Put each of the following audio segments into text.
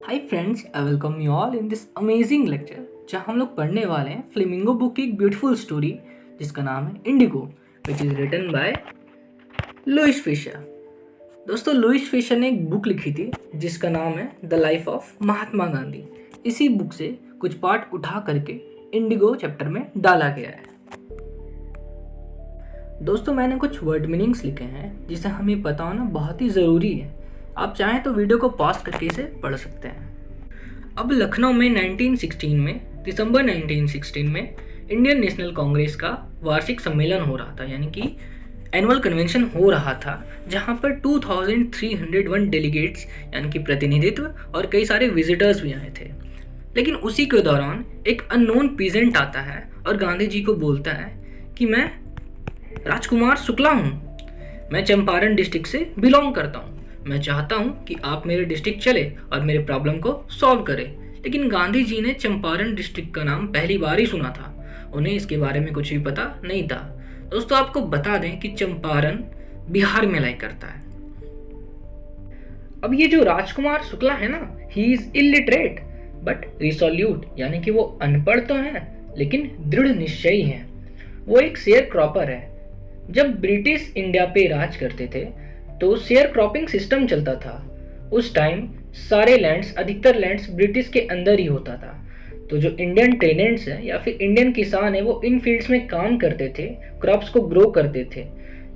Hi friends, I welcome you all in this amazing lecture जहाँ हम लोग पढ़ने वाले हैं फ्लेमिंगो बुक की एक ब्यूटीफुल स्टोरी जिसका नाम है Indigo, which is written by Louis Fischer. दोस्तों, लुइस फिशर ने एक बुक लिखी थी जिसका नाम है the life of Mahatma Gandhi. इसी बुक से कुछ पार्ट उठा करके इंडिगो चैप्टर में डाला गया है। दोस्तों, मैंने कुछ वर्ड मीनिंग्स लिखे हैं जिसे हमें पता होना बहुत ही ज़रूरी है। आप चाहें तो वीडियो को पॉज करके इसे पढ़ सकते हैं। अब लखनऊ में 1916 में दिसंबर 1916 में इंडियन नेशनल कांग्रेस का वार्षिक सम्मेलन हो रहा था, यानी कि एनुअल कन्वेंशन हो रहा था, जहां पर 2301 डेलीगेट्स यानी कि प्रतिनिधित्व और कई सारे विजिटर्स भी आए थे। लेकिन उसी के दौरान एक अननोन पीजेंट आता है और गांधी जी को बोलता है कि मैं राजकुमार शुक्ला हूँ, मैं चंपारण डिस्ट्रिक्ट से बिलोंग करता हूँ, मैं चाहता हूँ कि आप मेरे डिस्ट्रिक्ट चले और मेरे प्रॉब्लम को सॉल्व करें। लेकिन गांधी जी ने चंपारण डिस्ट्रिक्ट का नाम पहली बार ही सुना था, उन्हें इसके बारे में कुछ भी पता नहीं था। दोस्तों, आपको बता दें कि चंपारण बिहार में लाई करता है। अब ये जो राजकुमार शुक्ला है ना, ही इज इलिटरेट बट रिसोल्यूट, यानी कि वो अनपढ़ तो है लेकिन दृढ़ निश्चयी है। वो एक शेयर क्रॉपर है। जब ब्रिटिश इंडिया पे राज करते थे तो शेयर क्रॉपिंग सिस्टम चलता था। उस टाइम सारे लैंड्स, अधिकतर लैंड्स ब्रिटिश के अंदर ही होता था। तो जो इंडियन टेनेंट्स हैं या फिर इंडियन किसान हैं, वो इन फील्ड्स में काम करते थे, क्रॉप्स को ग्रो करते थे,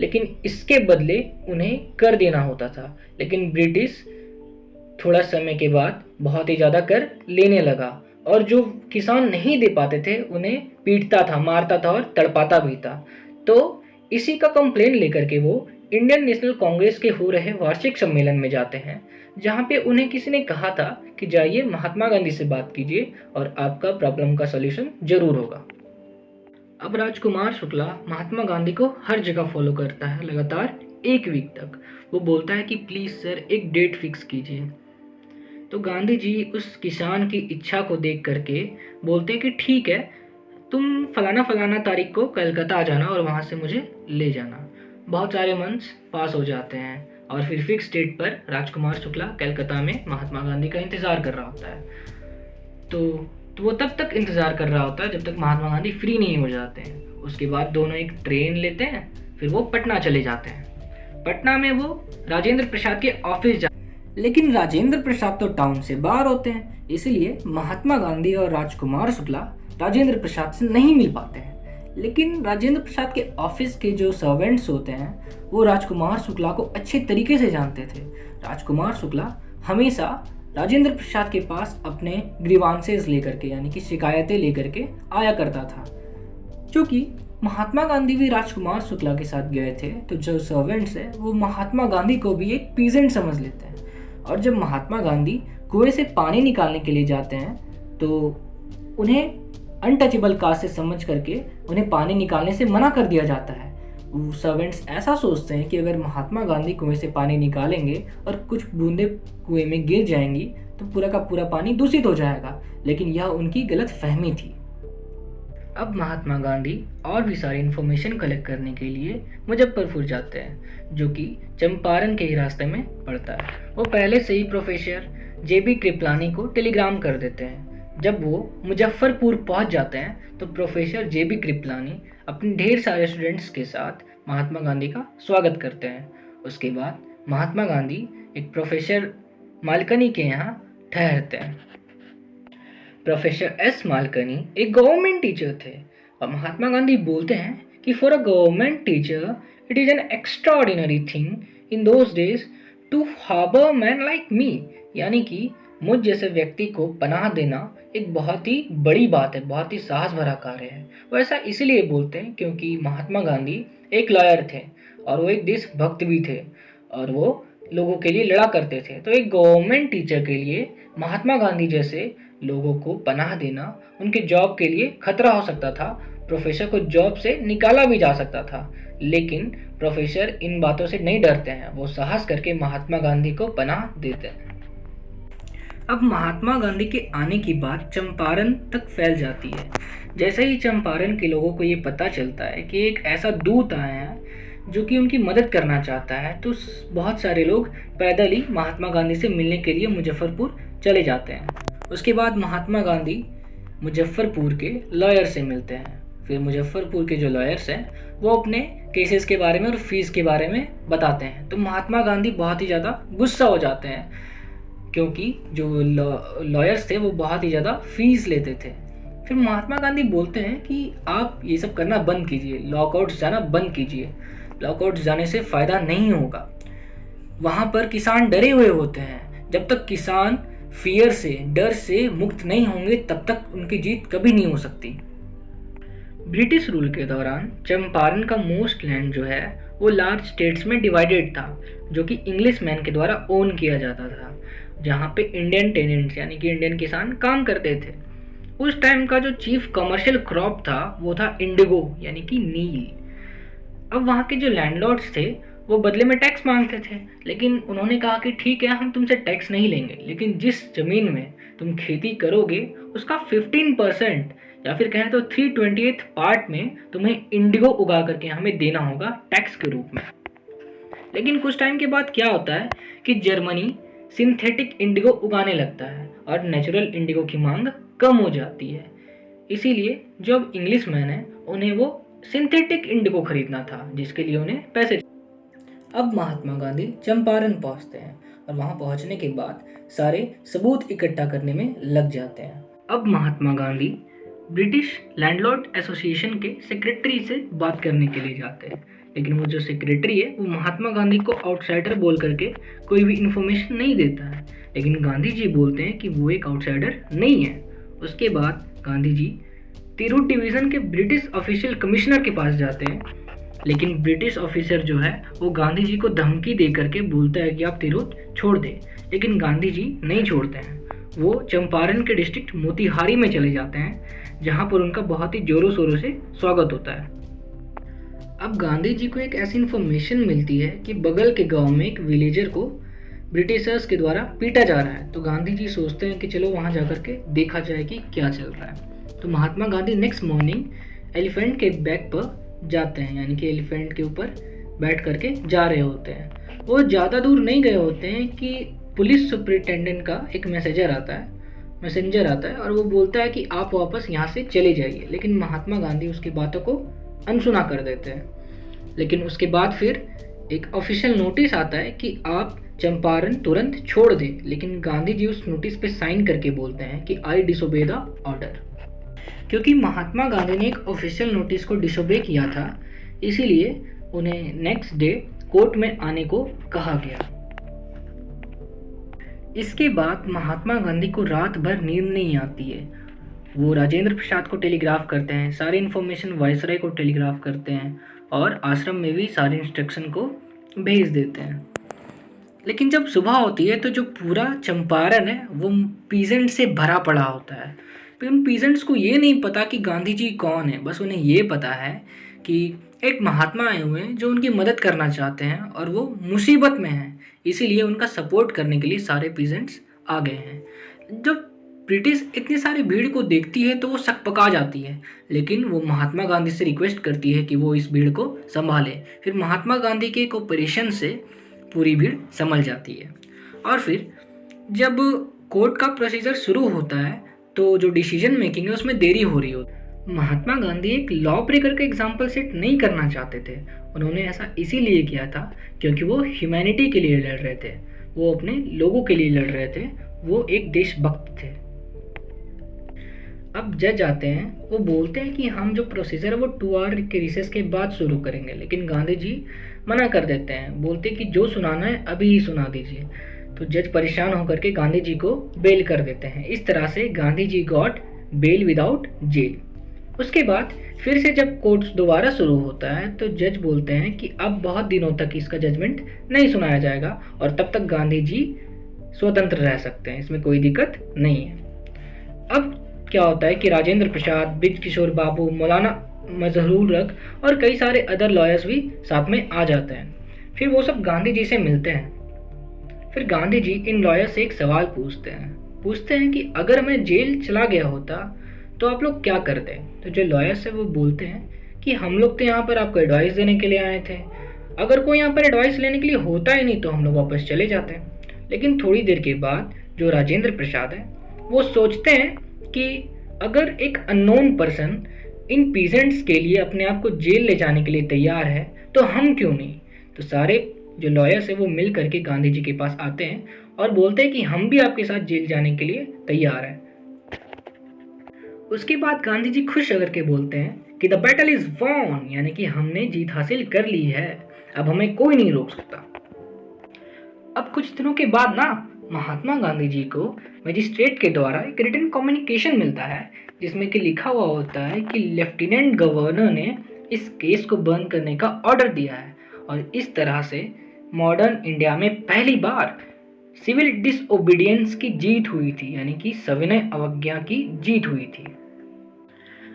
लेकिन इसके बदले उन्हें कर देना होता था। लेकिन ब्रिटिश थोड़ा समय के बाद बहुत ही ज़्यादा कर लेने लगा और जो किसान नहीं दे पाते थे उन्हें पीटता था, मारता था और तड़पाता भी था। तो इसी का कंप्लेन लेकर के वो इंडियन नेशनल कांग्रेस के हो रहे वार्षिक सम्मेलन में जाते हैं, जहां पे उन्हें किसी ने कहा था कि जाइए महात्मा गांधी से बात कीजिए और आपका प्रॉब्लम का सॉल्यूशन जरूर होगा। अब राजकुमार शुक्ला महात्मा गांधी को हर जगह फॉलो करता है लगातार 1 वीक तक। वो बोलता है कि प्लीज़ सर, एक डेट फिक्स कीजिए। तो गांधी जी उस किसान की इच्छा को देख करके बोलते हैं कि ठीक है, तुम फलाना फलाना तारीख को कलकत्ता आ जाना और वहाँ से मुझे ले जाना। बहुत सारे मंथ्स पास हो जाते हैं और फिर फिक्स डेट पर राजकुमार शुक्ला कलकत्ता में महात्मा गांधी का इंतज़ार कर रहा होता है। तो वो तब तक इंतज़ार कर रहा होता है जब तक महात्मा गांधी फ्री नहीं हो जाते हैं। उसके बाद दोनों एक ट्रेन लेते हैं, फिर वो पटना चले जाते हैं। पटना में वो राजेंद्र प्रसाद के ऑफिस लेकिन राजेंद्र प्रसाद तो टाउन से बाहर होते हैं, इसलिए महात्मा गांधी और राजकुमार शुक्ला राजेंद्र प्रसाद से नहीं मिल पाते हैं। लेकिन राजेंद्र प्रसाद के ऑफिस के जो सर्वेंट्स होते हैं वो राजकुमार शुक्ला को अच्छे तरीके से जानते थे। राजकुमार शुक्ला हमेशा राजेंद्र प्रसाद के पास अपने ग्रीवांसेस लेकर के, यानी कि शिकायतें लेकर के आया करता था। चूँकि महात्मा गांधी भी राजकुमार शुक्ला के साथ गए थे, तो जो सर्वेंट्स है वो महात्मा गांधी को भी एक पीजेंट समझ लेते हैं। और जब महात्मा गांधी कुएं से पानी निकालने के लिए जाते हैं तो उन्हें अनटचेबल कास्ट से समझ करके उन्हें पानी निकालने से मना कर दिया जाता है। वो सर्वेंट्स ऐसा सोचते हैं कि अगर महात्मा गांधी कुएं से पानी निकालेंगे और कुछ बूंदें कुएं में गिर जाएंगी तो पूरा का पूरा पानी दूषित हो जाएगा, लेकिन यह उनकी गलत फहमी थी। अब महात्मा गांधी और भी सारी इन्फॉर्मेशन कलेक्ट करने के लिए मुजफ्फरपुर जाते हैं, जो कि चंपारण के ही रास्ते में पड़ता है। वो पहले से ही प्रोफेसर जेबी कृपलानी को टेलीग्राम कर देते हैं। जब वो मुजफ्फरपुर पहुंच जाते हैं तो प्रोफेसर जेबी कृपलानी अपने ढेर सारे स्टूडेंट्स के साथ महात्मा गांधी का स्वागत करते हैं। उसके बाद महात्मा गांधी एक प्रोफेसर मालकनी के यहाँ ठहरते हैं। प्रोफेसर एस मालकनी एक गवर्नमेंट टीचर थे और महात्मा गांधी बोलते हैं कि for a government teacher it is an extraordinary thing in those days to harbour man like me, यानी कि मुझ जैसे व्यक्ति को पनाह देना एक बहुत ही बड़ी बात है, बहुत ही साहस भरा कार्य है। वो ऐसा इसलिए बोलते हैं क्योंकि महात्मा गांधी एक लॉयर थे और वो एक देशभक्त भी थे और वो लोगों के लिए लड़ा करते थे। तो एक गवर्नमेंट टीचर के लिए महात्मा गांधी जैसे लोगों को पनाह देना उनके जॉब के लिए खतरा हो सकता था। प्रोफेसर को जॉब से निकाला भी जा सकता था, लेकिन प्रोफेसर इन बातों से नहीं डरते हैं। वो साहस करके महात्मा गांधी को पनाह देते हैं। अब महात्मा गांधी के आने की बात चंपारण तक फैल जाती है। जैसे ही चंपारण के लोगों को ये पता चलता है कि एक ऐसा दूत आया है जो कि उनकी मदद करना चाहता है, तो बहुत सारे लोग पैदल ही महात्मा गांधी से मिलने के लिए मुजफ्फरपुर चले जाते हैं। उसके बाद महात्मा गांधी मुजफ्फरपुर के लॉयर से मिलते हैं। फिर मुजफ्फरपुर के जो लॉयर्स हैं वो अपने केसेस के बारे में और फीस के बारे में बताते हैं। तो महात्मा गांधी बहुत ही ज़्यादा गुस्सा हो जाते हैं, क्योंकि जो लॉयर्स थे वो बहुत ही ज़्यादा फीस लेते थे। फिर महात्मा गांधी बोलते हैं कि आप ये सब करना बंद कीजिए, लॉकआउट्स जाना बंद कीजिए, लॉकआउट्स जाने से फ़ायदा नहीं होगा। वहाँ पर किसान डरे हुए होते हैं, जब तक किसान फियर से, डर से मुक्त नहीं होंगे तब तक उनकी जीत कभी नहीं हो सकती। ब्रिटिश रूल के दौरान चंपारण का मोस्ट लैंड जो है वो लार्ज स्टेट्स में डिवाइडेड था, जो कि इंग्लिश मैन के द्वारा ओन किया जाता था, जहाँ पे इंडियन टेनेंट्स यानी कि इंडियन किसान काम करते थे। उस टाइम का जो चीफ कमर्शियल क्रॉप था वो था इंडिगो यानी कि नील। अब वहाँ के जो लैंडलॉर्ड्स थे वो बदले में टैक्स मांगते थे, लेकिन उन्होंने कहा कि ठीक है हम तुमसे टैक्स नहीं लेंगे, लेकिन जिस ज़मीन में तुम खेती करोगे उसका 15% या फिर कहें तो 3/28 पार्ट में तुम्हें इंडिगो उगा करके हमें देना होगा टैक्स के रूप में। लेकिन कुछ टाइम के बाद क्या होता है कि जर्मनी सिंथेटिक इंडिगो उगाने लगता है और नेचुरल इंडिगो की मांग कम हो जाती है। इसीलिए जो अब इंग्लिश मैन है उन्हें वो सिंथेटिक इंडिगो खरीदना था, जिसके लिए उन्हें पैसे। अब महात्मा गांधी चंपारण पहुंचते हैं और वहां पहुंचने के बाद सारे सबूत इकट्ठा करने में लग जाते हैं। अब Mahatma Gandhi British landlord association के सेक्रेटरी से बात करने के लिए जाते हैं, लेकिन वो जो सेक्रेटरी है वो महात्मा गांधी को आउटसाइडर बोल करके कोई भी इंफॉर्मेशन नहीं देता है। लेकिन गांधी जी बोलते हैं कि वो एक आउटसाइडर नहीं है। उसके बाद गांधी जी तिरूट डिवीज़न के ब्रिटिश ऑफिशियल कमिश्नर के पास जाते हैं, लेकिन ब्रिटिश ऑफिसर जो है वो गांधी जी को धमकी दे करके बोलता है कि आप तिरूट छोड़ दें, लेकिन गांधी जी नहीं छोड़ते हैं। वो चंपारण के डिस्ट्रिक्ट मोतिहारी में चले जाते हैं, जहाँ पर उनका बहुत ही जोरों शोरों से स्वागत होता है। अब गांधी जी को एक ऐसी इन्फॉर्मेशन मिलती है कि बगल के गांव में एक विलेजर को ब्रिटिशर्स के द्वारा पीटा जा रहा है। तो गांधी जी सोचते हैं कि चलो वहाँ जाकर के देखा जाए कि क्या चल रहा है। तो Mahatma Gandhi next morning elephant के बैक पर जाते हैं, यानी कि एलिफेंट के ऊपर बैठ करके जा रहे होते हैं। वो ज़्यादा दूर नहीं गए होते हैं कि पुलिस सुपरिटेंडेंट का एक मैसेंजर आता है और वो बोलता है कि आप वापस यहाँ से चले जाइए। लेकिन महात्मा गांधी उसकी बातों को अनसुना कर देते हैं। लेकिन उसके बाद फिर एक ऑफिशियल नोटिस आता है कि आप चंपारण तुरंत छोड़ दें, लेकिन गांधी जी उस नोटिस पे साइन करके बोलते हैं कि आई डिसोबे द ऑर्डर। क्योंकि महात्मा गांधी ने एक ऑफिशियल नोटिस को डिसोबे किया था, इसीलिए उन्हें नेक्स्ट डे कोर्ट में आने को कहा गया। इसके बाद महात्मा गांधी को रात भर नींद नहीं आती है। वो राजेंद्र प्रसाद को टेलीग्राफ करते हैं, सारी इन्फॉर्मेशन वायसराय को टेलीग्राफ करते हैं और आश्रम में भी सारे इंस्ट्रक्शन को भेज देते हैं। लेकिन जब सुबह होती है तो जो पूरा चंपारण है वो पीजेंट से भरा पड़ा होता है। फिर उन पीजेंट्स को ये नहीं पता कि गांधी जी कौन है, बस उन्हें ये पता है कि एक महात्मा आए हुए हैं जो उनकी मदद करना चाहते हैं और वो मुसीबत में हैं, इसीलिए उनका सपोर्ट करने के लिए सारे पीजेंट्स आ गए हैं। जब ब्रिटिश इतनी सारी भीड़ को देखती है तो वो सकपका जाती है, लेकिन वो महात्मा गांधी से रिक्वेस्ट करती है कि वो इस भीड़ को संभाले। फिर महात्मा गांधी के एक ऑपरेशन से पूरी भीड़ संभल जाती है। और फिर जब कोर्ट का प्रोसीजर शुरू होता है तो जो डिसीजन मेकिंग है उसमें देरी हो रही होती है। महात्मा गांधी एक लॉ ब्रेकर का एग्जाम्पल सेट नहीं करना चाहते थे। उन्होंने ऐसा इसीलिए किया था क्योंकि वो ह्यूमैनिटी के लिए लड़ रहे थे, वो अपने लोगों के लिए लड़ रहे थे, वो एक देशभक्त थे। अब जज आते हैं, वो बोलते हैं कि हम जो प्रोसीजर है वो 2 आवर के रिसेस के बाद शुरू करेंगे, लेकिन गांधी जी मना कर देते हैं, बोलते कि जो सुनाना है अभी ही सुना दीजिए। तो जज परेशान होकर के गांधी जी को बेल कर देते हैं। इस तरह से Gandhi ji got bell without jail. उसके बाद फिर से जब कोर्ट दोबारा शुरू होता है तो जज बोलते हैं कि अब बहुत दिनों तक इसका जजमेंट नहीं सुनाया जाएगा और तब तक गांधी जी स्वतंत्र रह सकते हैं, इसमें कोई दिक्कत नहीं है। अब क्या होता है कि राजेंद्र प्रसाद, ब्रिज किशोर बाबू, मौलाना मजहरूर रख और कई सारे अदर लॉयर्स भी साथ में आ जाते हैं। फिर वो सब गांधी जी से मिलते हैं। फिर गांधी जी इन लॉयर्स से एक सवाल पूछते हैं कि अगर मैं जेल चला गया होता तो आप लोग क्या करते। तो जो लॉयर्स है वो बोलते हैं कि हम लोग तो यहाँ पर आपको एडवाइस देने के लिए आए थे, अगर कोई यहाँ पर एडवाइस लेने के लिए होता ही नहीं तो हम लोग वापस चले जाते हैं। लेकिन थोड़ी देर के बाद जो राजेंद्र प्रसाद है, वो सोचते हैं कि अगर एक अननोन पर्सन इन पीजेंट्स के लिए अपने आप को जेल ले जाने के लिए तैयार है तो हम क्यों नहीं। तो सारे जो लॉयर्स है वो मिल करके गांधी जी के पास आते हैं और बोलते हैं कि हम भी आपके साथ जेल जाने के लिए तैयार हैं। उसके बाद गांधी जी खुश होकर के बोलते हैं कि द बैटल इज वॉन, यानी कि हमने जीत हासिल कर ली है, अब हमें कोई नहीं रोक सकता। अब कुछ दिनों के बाद ना महात्मा गांधी जी को मजिस्ट्रेट के द्वारा एक रिटन कम्युनिकेशन मिलता है जिसमें कि लिखा हुआ होता है कि लेफ्टिनेंट गवर्नर ने इस केस को बंद करने का ऑर्डर दिया है और इस तरह से मॉडर्न इंडिया में पहली बार सिविल डिसओबीडियंस की जीत हुई थी, यानी कि सविनय अवज्ञा की जीत हुई थी।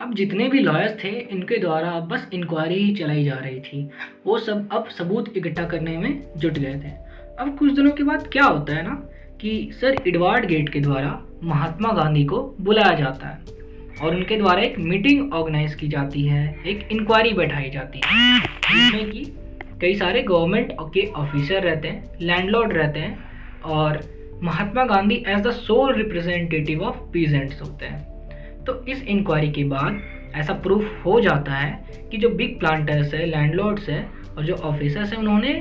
अब जितने भी लॉयर्स थे इनके द्वारा बस इंक्वायरी ही चलाई जा रही थी, वो सब अब सबूत इकट्ठा करने में जुट गए थे। अब कुछ दिनों के बाद क्या होता है ना कि सर एडवर्ड गेट के द्वारा महात्मा गांधी को बुलाया जाता है और उनके द्वारा एक मीटिंग ऑर्गेनाइज की जाती है, एक इंक्वायरी बैठाई जाती है जिसमें कि कई सारे गवर्नमेंट के ऑफिसर रहते हैं, लैंडलॉर्ड रहते हैं और Mahatma Gandhi as the soul representative of peasants होते हैं। तो इस इंक्वायरी के बाद ऐसा प्रूफ हो जाता है कि जो बिग प्लांटर्स है, लैंडलॉर्ड्स है और जो ऑफिसर्स हैं उन्होंने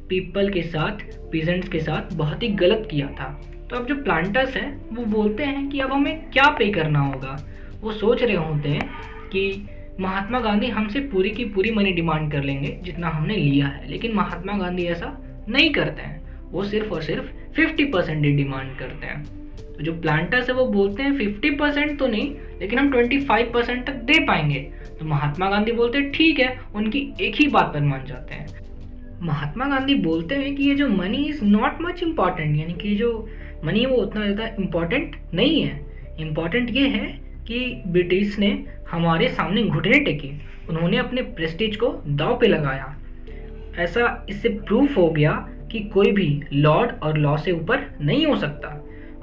पीपल के साथ, पीजेंट्स के साथ बहुत ही गलत किया था। तो अब जो प्लांटर्स हैं वो बोलते हैं कि अब हमें क्या पे करना होगा। वो सोच रहे होते हैं कि महात्मा गांधी हमसे पूरी की पूरी मनी डिमांड कर लेंगे जितना हमने लिया है, लेकिन महात्मा गांधी ऐसा नहीं करते हैं, वो सिर्फ और सिर्फ 50% ही डिमांड करते हैं। तो जो प्लांटर्स है वो बोलते हैं 50% तो नहीं, लेकिन हम 25% तक दे पाएंगे। तो महात्मा गांधी बोलते हैं ठीक है, उनकी एक ही बात पर मान जाते हैं। महात्मा गांधी बोलते हैं कि ये जो money is not much important, यानी कि जो मनी है वो उतना ज़्यादा इम्पॉर्टेंट नहीं है। इम्पॉर्टेंट ये है कि ब्रिटिश ने हमारे सामने घुटने टेके, उन्होंने अपने प्रेस्टीज को दांव पे लगाया। ऐसा इससे प्रूफ हो गया कि कोई भी लॉर्ड और लॉ से ऊपर नहीं हो सकता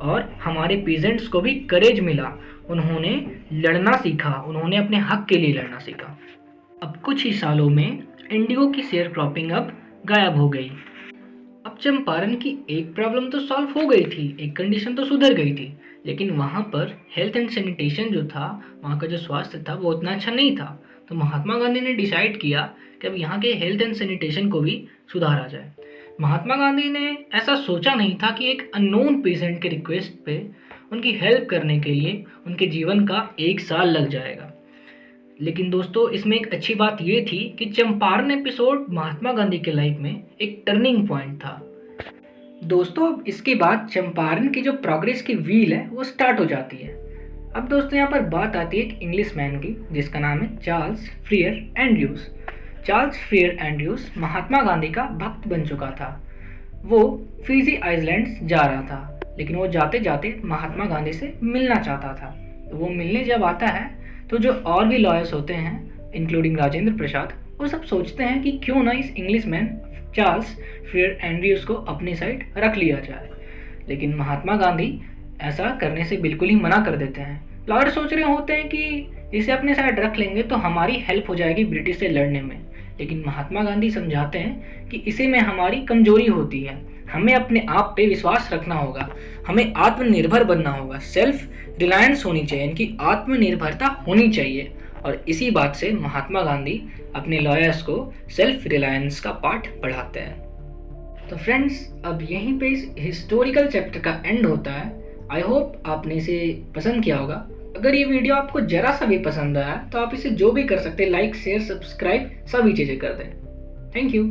और हमारे पीजेंट्स को भी करेज मिला, उन्होंने लड़ना सीखा, उन्होंने अपने हक के लिए लड़ना सीखा। अब कुछ ही सालों में इंडिगो की शेयर क्रॉपिंग अब गायब हो गई। अब चंपारण की एक प्रॉब्लम तो सॉल्व हो गई थी, एक कंडीशन तो सुधर गई थी, लेकिन वहाँ पर हेल्थ एंड सैनिटेशन जो था, वहाँ का जो स्वास्थ्य था वो उतना अच्छा नहीं था। तो महात्मा गांधी ने डिसाइड किया कि अब यहाँ के हेल्थ एंड सैनिटेशन को भी सुधारा जाए। महात्मा गांधी ने ऐसा सोचा नहीं था कि एक अननोन पेशेंट के रिक्वेस्ट पे उनकी हेल्प करने के लिए उनके जीवन का 1 साल लग जाएगा। लेकिन दोस्तों इसमें एक अच्छी बात ये थी कि चंपारण एपिसोड महात्मा गांधी के लाइफ में एक टर्निंग पॉइंट था। दोस्तों अब इसके बाद चंपारण की जो प्रोग्रेस की व्हील है वो स्टार्ट हो जाती है। अब दोस्तों यहाँ पर बात आती है एक इंग्लिश मैन की जिसका नाम है Charles फ्रियर Andrews. Charles फ्रियर Andrews Mahatma Gandhi का भक्त बन चुका था। वो फिजी आइलैंड्स जा रहा था, लेकिन वो जाते जाते महात्मा गांधी से मिलना चाहता था। तो वो मिलने जब आता है तो जो और भी लॉयर्स होते हैं इंक्लूडिंग राजेंद्र प्रसाद, वो सब सोचते हैं कि क्यों ना इस इंग्लिश मैन चार्ल्स फ्रियर एंड्रयूज को अपनी साइड रख लिया जाए। लेकिन महात्मा गांधी ऐसा करने से बिल्कुल ही मना कर देते हैं। लॉयर सोच रहे होते हैं कि इसे अपने साइड रख लेंगे तो हमारी हेल्प हो जाएगी ब्रिटिश से लड़ने में, लेकिन महात्मा गांधी समझाते हैं कि इसी में हमारी कमजोरी होती है, हमें अपने आप पे विश्वास रखना होगा, हमें आत्मनिर्भर बनना होगा, सेल्फ रिलायंस होनी चाहिए, इनकी आत्मनिर्भरता होनी चाहिए। और इसी बात से महात्मा गांधी अपने लॉयर्स को सेल्फ रिलायंस का पाठ पढ़ाते हैं। तो फ्रेंड्स अब यहीं पे इस हिस्टोरिकल चैप्टर का एंड होता है। आई होप आपने इसे पसंद किया होगा। अगर ये वीडियो आपको जरा सा भी पसंद आया तो आप इसे जो भी कर सकते हैं, लाइक शेयर सब्सक्राइब सभी चीज़ें कर दें। Thank you.